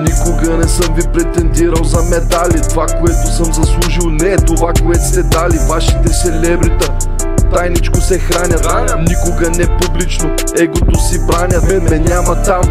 Никога не съм ви претендирал за медали. Това, което съм заслужил, не е това, което сте дали. Вашите селебрита тайничко се хранят, никога не публично егото си бранят. Ме няма там,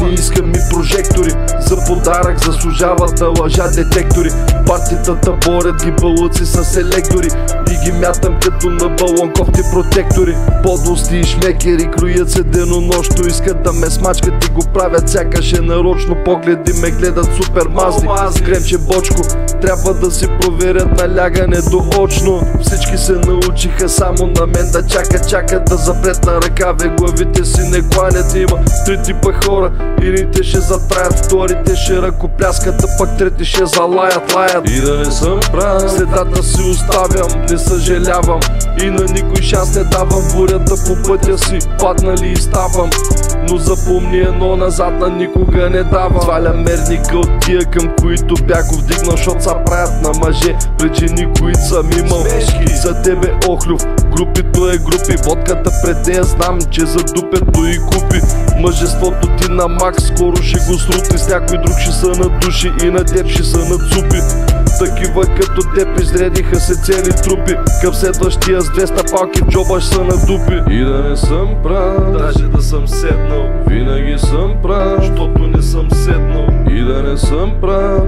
не искам и прожектори. За подарък заслужават да лъжа детектори. Партитата борят ги бълъци с електори и ги мятам като на балон кофти протектори. Подлости и шмекери кроят се денонощно, искат да ме смачкат и го правят сякаш е нарочно. Погледи ме гледат супер мазни, кремче бочко, трябва да си проверят налягане до очно. Всички се научиха само на мен да чакат да запретна ръкаве, главите си не кланят. Има три типа хора, едните ще затраят, вторите ще ръкопляскат, а пък трети ще залаят. И да не съм прав, следата си оставям, не съжалявам и на никой шанс не давам. Бурята по пътя си, паднали и ставам, но запомни едно, назад на никога не давам. Сваля мерника от тия, към които бях го вдигнал, защото са правят на мъже пред жени, които съм имал. За тебе охлюв, групито е групи, водката пред нея знам, че за дупето и купи. Мъжеството ти на макс, скоро ще го срути, с някой друг ще са на души и на теб ще са на цупи. Такива като теб изредиха се цели трупи, към следващия с 200 палки в джоба ще са на дупи. И да не съм прав, даже да съм седнал, винаги съм прав, защото не съм седнал. И да не съм прав,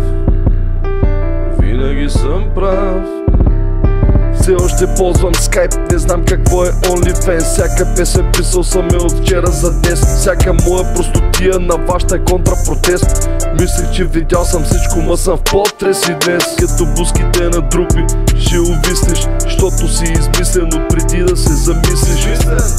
винаги съм прав. Все още ползвам скайп, не знам какво е OnlyFans. Всяка песен писал съм я от вчера за днес. Всяка моя простотия на вашата е контрапротест. Мислех, че видял съм всичко, ма съм в потрес и днес. Като буските на друпи ще увиснеш, защото си измислен от преди да се замислиш.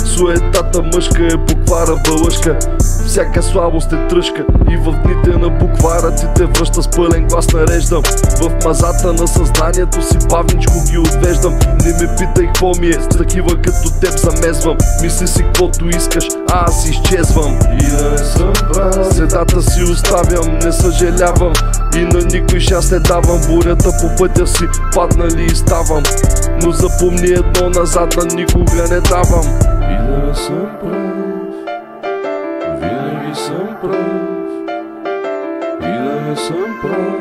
Суетата мъжка е буквара бълъжка, всяка слабост е тръжка и в дните на буквара ти те връща с пълен глас нареждам. В мазата на съзнанието си бавничко ги отвеждам. Не ме питай какво ми е, с такива като теб замезвам. Мисли си каквото искаш, а аз изчезвам. И да не съм прав, следата си оставям, не съжалявам и на никой шанс не давам. Бурята по пътя си, паднали и ставам, но запомни едно, назад на никога не давам. И да не съм прав, винаги съм прав. И да не съм прав,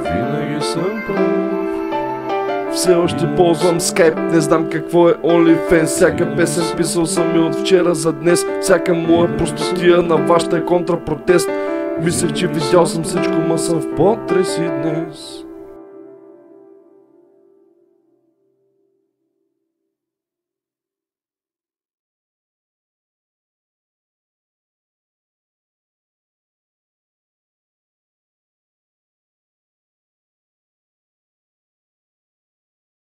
винаги съм прав. Все още ползвам скайп, не знам какво е OnlyFans. Всяка песен писал съм и от вчера за днес. Всяка моя простотия на вашата е контрапротест. Мислех, че видял съм всичко, ма съм в потрес и днес.